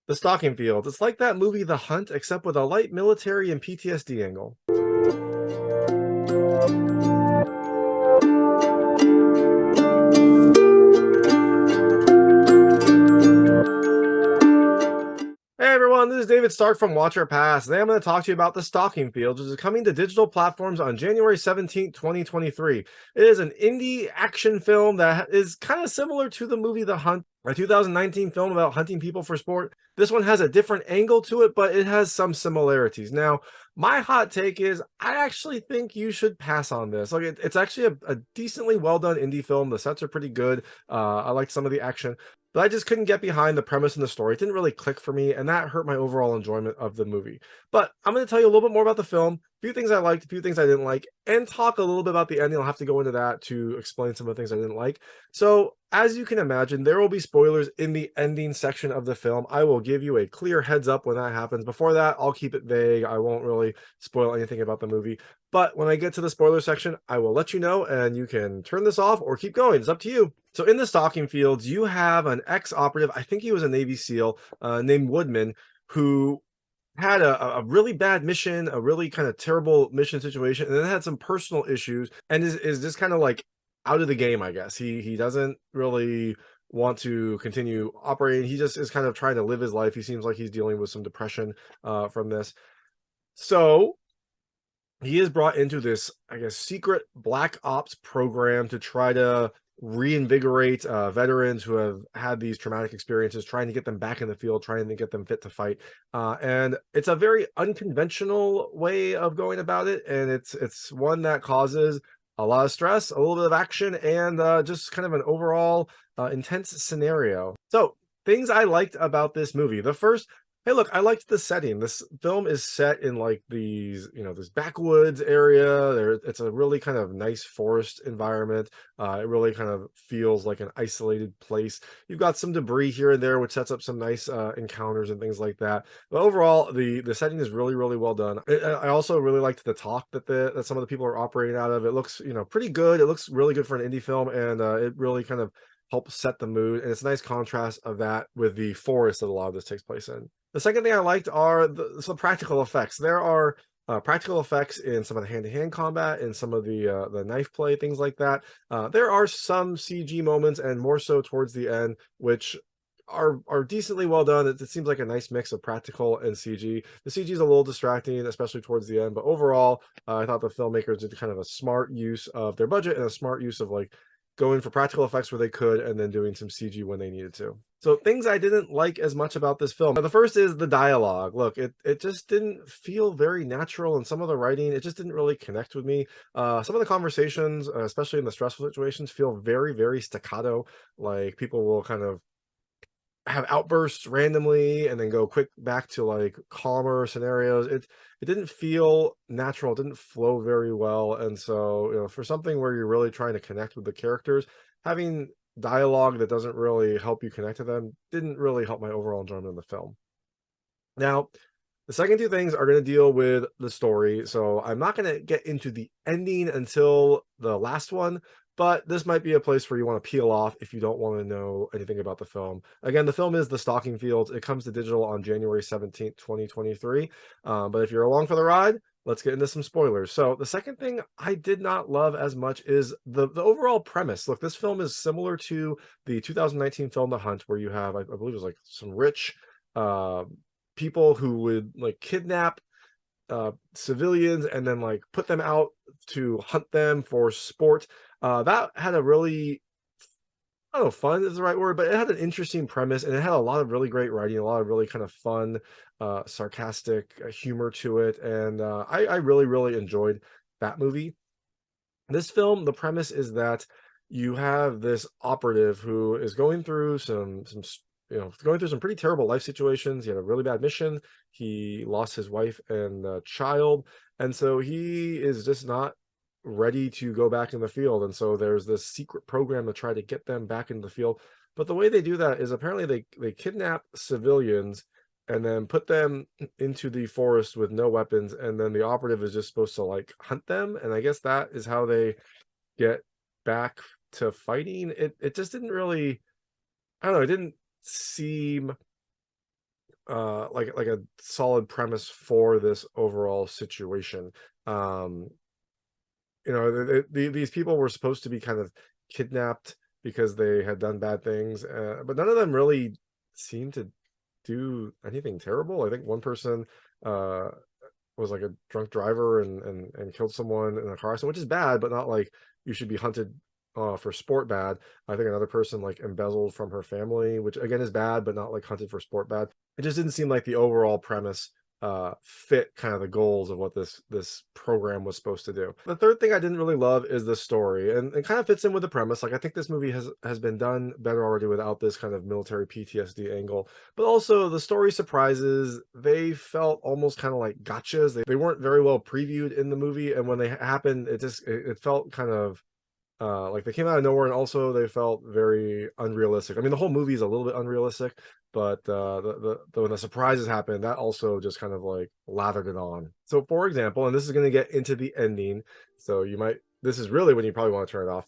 The Stalking Fields. It's like that movie The Hunt, except with a light military and PTSD angle. Hey everyone, this is David Stark from Watch Our Pass. Today I'm going to talk to you about The Stalking Fields, which is coming to digital platforms on January 17th, 2023. It is an indie action film that is kind of similar to the movie The Hunt, a 2019 film about hunting people for sport. This one has a different angle to it, but it has some similarities. Now, my hot take is I actually think you should pass on this. Like, it's actually a decently well done indie film. The sets are pretty good. I liked some of the action, but I just couldn't get behind the premise and the story. It didn't really click for me, and that hurt my overall enjoyment of the movie. But I'm going to tell you a little bit more about the film, a few things I liked, a few things I didn't like, and talk a little bit about the ending. I'll have to go into that to explain some of the things I didn't like. So, as you can imagine, there will be spoilers in the ending section of the film. I will give you a clear heads up when that happens. Before that, I'll keep it vague. I won't really spoil anything about the movie. But when I get to the spoiler section, I will let you know, and you can turn this off or keep going. It's up to you. So in the Stalking Fields, you have an ex-operative, I think he was a Navy SEAL, named Woodman, who had a really bad mission, a really kind of terrible mission situation, and then had some personal issues, and is just kind of like out of the game, I guess. He doesn't really want to continue operating. He just is kind of trying to live his life. He seems like he's dealing with some depression from this. So he is brought into this, I guess, secret black ops program to try to reinvigorate veterans who have had these traumatic experiences, trying to get them back in the field, trying to get them fit to fight. And it's a very unconventional way of going about it, and it's one that causes a lot of stress, a little bit of action, and just kind of an overall intense scenario. So things I liked about this movie. The first, hey, look, I liked the setting. This film is set in like these, this backwoods area. It's a really kind of nice forest environment. It really kind of feels like an isolated place. You've got some debris here and there, which sets up some nice encounters and things like that. But overall, the setting is really, really well done. I also really liked the talk that some of the people are operating out of. It looks, pretty good. It looks really good for an indie film, and it really kind of helps set the mood. And it's a nice contrast of that with the forest that a lot of this takes place in. The second thing I liked are some practical effects. There are practical effects in some of the hand-to-hand combat, and some of the knife play, things like that. There are some CG moments, and more so towards the end, which are decently well done. It seems like a nice mix of practical and CG. The CG is a little distracting, especially towards the end, but overall, I thought the filmmakers did kind of a smart use of their budget and a smart use of like going for practical effects where they could, and then doing some CG when they needed to. So things I didn't like as much about this film. The first is the dialogue. Look, it just didn't feel very natural, and some of the writing, it just didn't really connect with me. Some of the conversations, especially in the stressful situations, feel very, very staccato. Like people will kind of have outbursts randomly and then go quick back to like calmer scenarios. It didn't feel natural, it didn't flow very well. And so, for something where you're really trying to connect with the characters, having dialogue that doesn't really help you connect to them didn't really help my overall enjoyment of the film. Now, the second two things are going to deal with the story, so I'm not going to get into the ending until the last one, but this might be a place where you want to peel off if you don't want to know anything about the film. Again, the film is The Stalking Fields. It comes to digital on January 17th, 2023. But if you're along for the ride, let's get into some spoilers. So the second thing I did not love as much is the overall premise. Look, this film is similar to the 2019 film The Hunt, where you have, I believe it was like some rich uh people who would like kidnap civilians and then like put them out to hunt them for sport. That had a really, I don't know, fun is the right word, but it had an interesting premise, and it had a lot of really great writing, a lot of really kind of fun, sarcastic humor to it, and I really, really enjoyed that movie. This film, the premise is that you have this operative who is going through going through some pretty terrible life situations. He had a really bad mission. He lost his wife and child, and so he is just not ready to go back in the field. And so there's this secret program to try to get them back into the field. But the way they do that is apparently they kidnap civilians and then put them into the forest with no weapons, and then the operative is just supposed to like hunt them, and I guess that is how they get back to fighting. It just didn't really, I don't know, it didn't seem like a solid premise for this overall situation. Um, these people were supposed to be kind of kidnapped because they had done bad things, but none of them really seemed to do anything terrible. I think one person uh was like a drunk driver and killed someone in a car accident, which is bad, but not like you should be hunted for sport bad. I think another person like embezzled from her family, which again is bad, but not like hunted for sport bad. It just didn't seem like the overall premise fit kind of the goals of what this program was supposed to do. The third thing I didn't really love is the story, and it kind of fits in with the premise. Like I think this movie has been done better already without this kind of military PTSD angle, but also the story surprises, they felt almost kind of like gotchas. They weren't very well previewed in the movie, and when they happened, it felt kind of like they came out of nowhere, and also they felt very unrealistic. I mean, the whole movie is a little bit unrealistic, but when the surprises happened, that also just kind of like lathered it on. So, for example, and this is going to get into the ending, so you might this is really when you probably want to turn it off.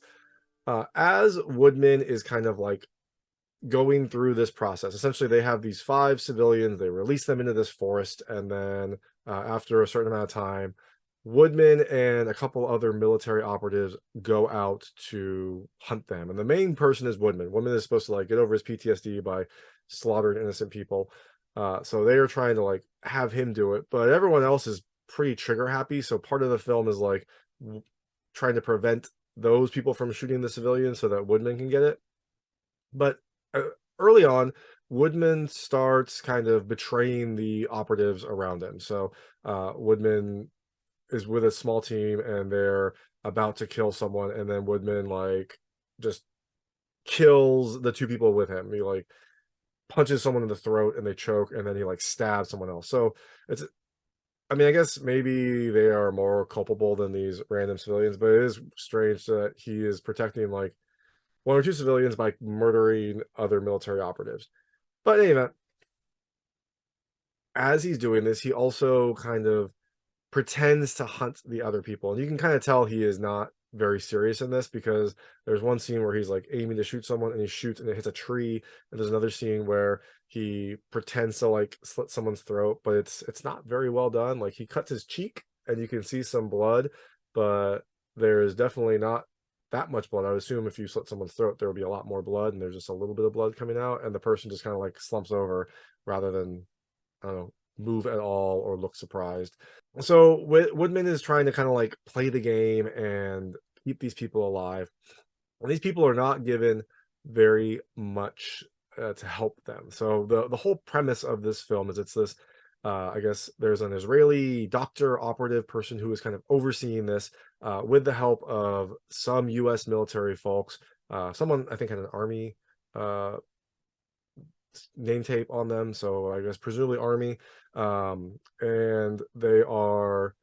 As Woodman is kind of like going through this process. Essentially, they have these five civilians, they release them into this forest, and then after a certain amount of time, Woodman and a couple other military operatives go out to hunt them. And the main person is Woodman. Woodman is supposed to like get over his PTSD by slaughtering innocent people. So they are trying to like have him do it, but everyone else is pretty trigger happy. So part of the film is like trying to prevent those people from shooting the civilians so that Woodman can get it. But uh, early on, Woodman starts kind of betraying the operatives around him. So Woodman is with a small team and they're about to kill someone, and then Woodman like just kills the two people with him. He like punches someone in the throat and they choke, and then he like stabs someone else. So it's I mean, I guess maybe they are more culpable than these random civilians, but it is strange that he is protecting like one or two civilians by murdering other military operatives. But anyway, as he's doing this, he also kind of pretends to hunt the other people. And you can kind of tell he is not very serious in this, because there's one scene where he's like aiming to shoot someone and he shoots and it hits a tree. And there's another scene where he pretends to like slit someone's throat, but it's not very well done. Like he cuts his cheek and you can see some blood, but there is definitely not that much blood. I would assume if you slit someone's throat, there would be a lot more blood, and there's just a little bit of blood coming out, and the person just kind of like slumps over rather than, I don't know, move at all or look surprised. So Woodman is trying to kind of like play the game and keep these people alive. And these people are not given very much to help them. So the whole premise of this film is it's this. I guess there's an Israeli doctor operative person who is kind of overseeing this with the help of some U.S. military folks. Someone I think had an army uh, name tape on them, so I guess presumably army. And they are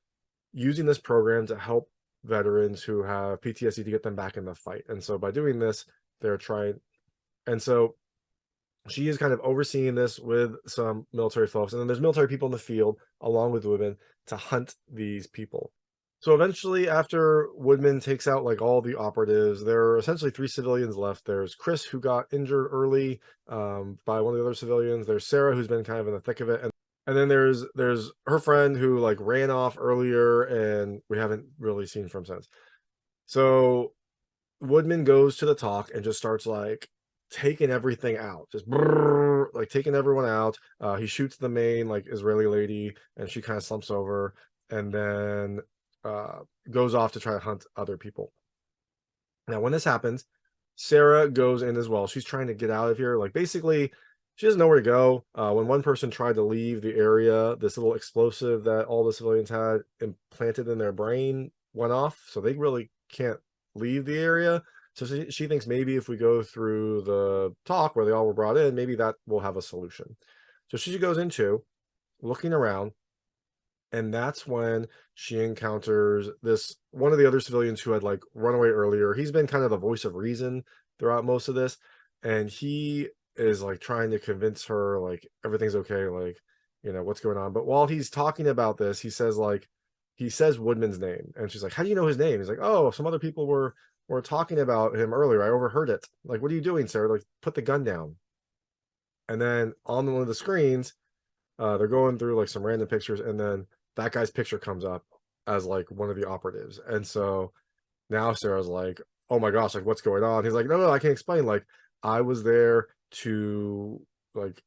using this program to help veterans who have PTSD to get them back in the fight. And so by doing this, they're trying. And so she is kind of overseeing this with some military folks. And then there's military people in the field along with women to hunt these people. So eventually, after Woodman takes out like all the operatives, there are essentially three civilians left. There's Chris, who got injured early by one of the other civilians. There's Sara, who's been kind of in the thick of it, and then there's her friend who like ran off earlier, and we haven't really seen from since. So Woodman goes to the talk and just starts like taking everything out, just brrr, like taking everyone out. He shoots the main like Israeli lady, and she kind of slumps over, and then uh, goes off to try to hunt other people. Now, when this happens, Sara goes in as well. She's trying to get out of here. Like basically, she doesn't know where to go. When one person tried to leave the area, this little explosive that all the civilians had implanted in their brain went off, so they really can't leave the area. So she thinks maybe if we go through the talk where they all were brought in, maybe that will have a solution. So she goes into looking around, and that's when she encounters this one of the other civilians who had like run away earlier. He's been kind of the voice of reason throughout most of this, and he is like trying to convince her like everything's okay, like what's going on. But while he's talking about this, he says Woodman's name, and she's like, how do you know his name? He's like, oh, some other people were talking about him earlier, I overheard it. Like, what are you doing, Sara? Like, put the gun down. And then on one of the screens They're going through like some random pictures, and then that guy's picture comes up as like one of the operatives. And so now Sarah's like, oh my gosh, like what's going on? He's like, no, I can explain. Like, I was there to like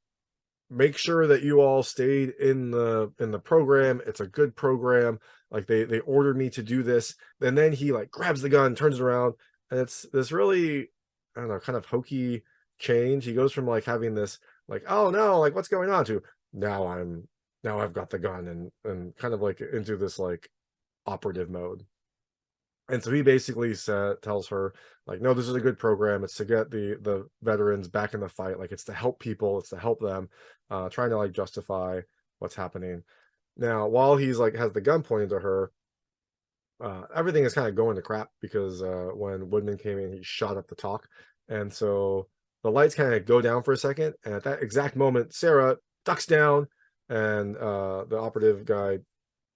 make sure that you all stayed in the program. It's a good program. Like they ordered me to do this. And then he like grabs the gun, turns around, and it's this really, I don't know, kind of hokey change. He goes from like having this like, oh no, like what's going on, to now I've got the gun, and kind of like into this like operative mode. And so he basically tells her like, no, this is a good program. It's to get the veterans back in the fight. Like, it's to help people. It's to help them. Trying to like justify what's happening. Now, while he's like has the gun pointed to her, everything is kind of going to crap because when Woodman came in, he shot up the talk, and so the lights kind of go down for a second. And at that exact moment, Sara ducks down, and the operative guy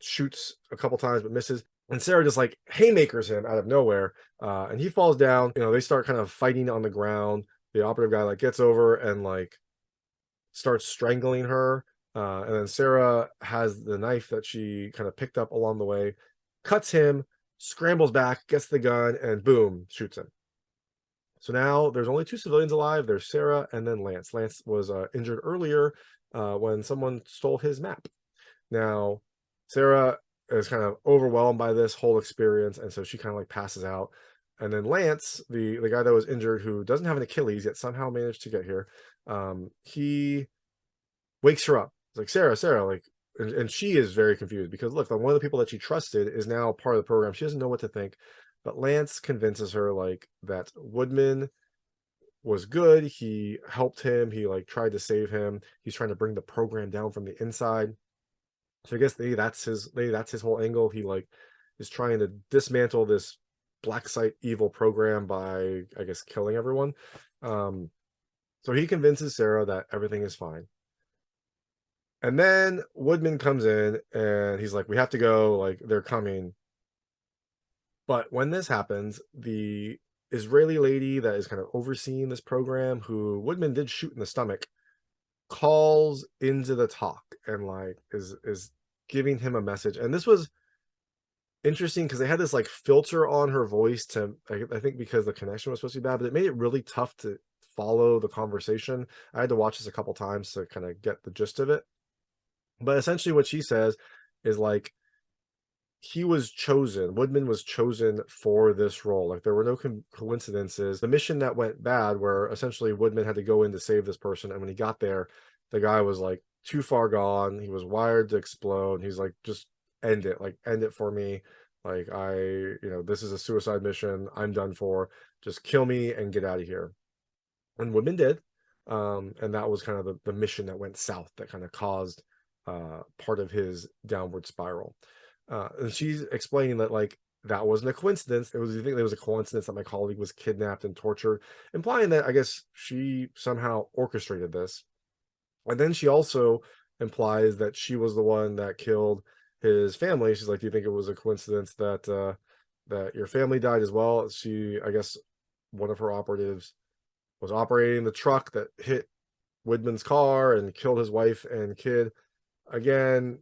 shoots a couple times but misses, and Sara just like haymakers him out of nowhere, and he falls down. You know, they start kind of fighting on the ground. The operative guy like gets over and like starts strangling her, and then Sara has the knife that she kind of picked up along the way, cuts him, scrambles back, gets the gun, and boom, shoots him. So now there's only two civilians alive. There's Sara and then Lance. Lance was injured earlier when someone stole his map. Now, Sara is kind of overwhelmed by this whole experience, and so she kind of like passes out. And then Lance, the guy that was injured, who doesn't have an Achilles yet, somehow managed to get here. He wakes her up. It's like, Sara, like, and she is very confused because look, one of the people that she trusted is now part of the program. She doesn't know what to think. But Lance convinces her like that Woodman was good. He helped him. He like tried to save him. He's trying to bring the program down from the inside. So I guess that's his whole angle. He like is trying to dismantle this black site evil program by, I guess, killing everyone. Um, so he convinces Sara that everything is fine. And then Woodman comes in and he's like, we have to go, like they're coming. But when this happens, the Israeli lady that is kind of overseeing this program, who Woodman did shoot in the stomach, calls into the talk and like is giving him a message. And this was interesting because they had this like filter on her voice to, I think because the connection was supposed to be bad, but it made it really tough to follow the conversation. I had to watch this a couple times to kind of get the gist of it. But essentially what she says is like, Woodman was chosen for this role. Like, there were no coincidences. The mission that went bad, where essentially Woodman had to go in to save this person, and when he got there, the guy was like too far gone. He was wired to explode. He's like, just end it, like end it for me. Like, this is a suicide mission. I'm done for. Just kill me and get out of here. And Woodman did. And that was kind of the mission that went south, that kind of caused part of his downward spiral. And she's explaining that like that wasn't a coincidence. You think it was a coincidence that my colleague was kidnapped and tortured, implying that I guess she somehow orchestrated this. And then she also implies that she was the one that killed his family. She's like, do you think it was a coincidence that that your family died as well? I guess one of her operatives was operating the truck that hit Woodman's car and killed his wife and kid. Again,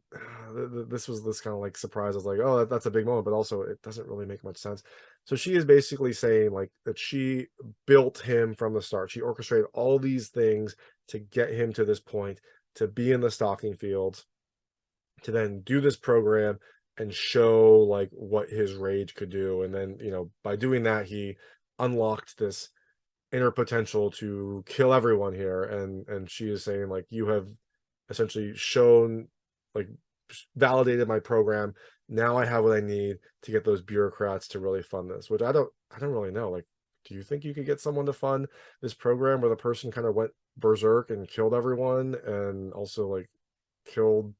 this was this kind of like surprise. I was like, oh, that's a big moment, but also it doesn't really make much sense. So she is basically saying like that she built him from the start. She orchestrated all these things to get him to this point, to be in the stalking fields, to then do this program and show like what his rage could do. And then, by doing that, he unlocked this inner potential to kill everyone here. And she is saying like, you have essentially shown, like, validated my program. Now I have what I need to get those bureaucrats to really fund this, which I don't really know. Like, do you think you could get someone to fund this program where the person kind of went berserk and killed everyone and also like killed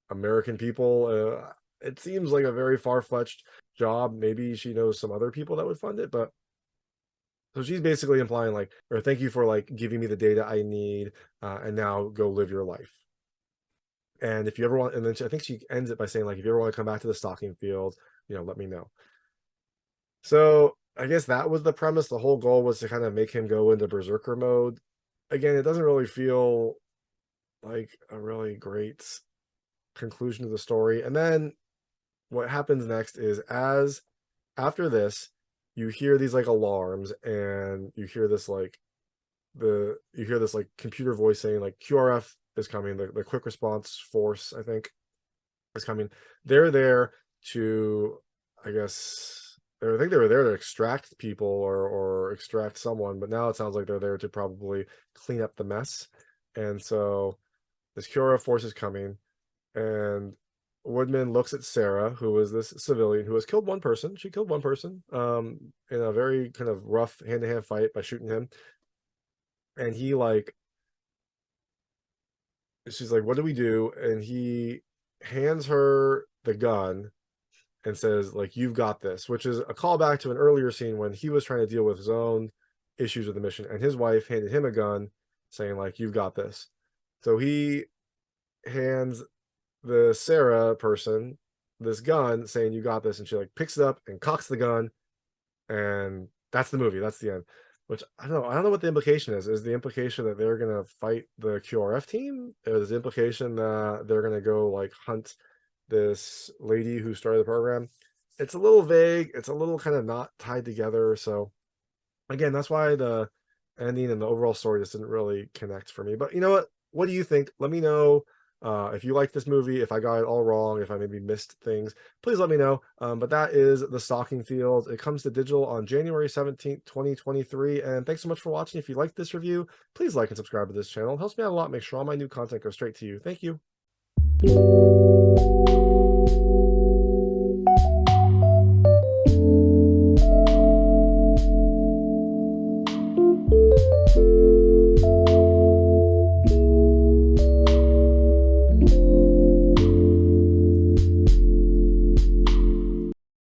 American people? It seems like a very far-fetched job. Maybe she knows some other people that would fund it, but so she's basically implying like, or thank you for like giving me the data I need, and now go live your life. And if you ever want, and then I think she ends it by saying like, if you ever want to come back to the stalking field, let me know. So I guess that was the premise. The whole goal was to kind of make him go into berserker mode. Again, it doesn't really feel like a really great conclusion to the story. And then what happens next is, as after this, you hear these like alarms, and you hear this like computer voice saying like QRF is coming, the quick response force, I think, is coming. They're there to, I guess, I think they were there to extract people, or extract someone, but now it sounds like they're there to probably clean up the mess. And so this QRF force is coming, and Woodman looks at Sara, who is this civilian who has killed one person. She killed one person in a very kind of rough hand-to-hand fight by shooting him. And he like, she's like, what do we do? And he hands her the gun and says like, you've got this, which is a callback to an earlier scene when he was trying to deal with his own issues with the mission, and his wife handed him a gun saying like, you've got this. So he hands the Sara person this gun saying, you got this, and she like picks it up and cocks the gun, and that's the movie. That's the end. Which I don't know what the implication is. Is the implication that they're gonna fight the QRF team? Or is the implication that they're gonna go like hunt this lady who started the program? It's a little vague. It's a little kind of not tied together. So again, that's why the ending and the overall story just didn't really connect for me. But you know what? What do you think? Let me know if you like this movie, if I got it all wrong, if I maybe missed things, please let me know. But that is The Stalking Fields. It comes to digital on January 17th, 2023. And thanks so much for watching. If you liked this review, please like and subscribe to this channel. It helps me out a lot. Make sure all my new content goes straight to you. Thank you.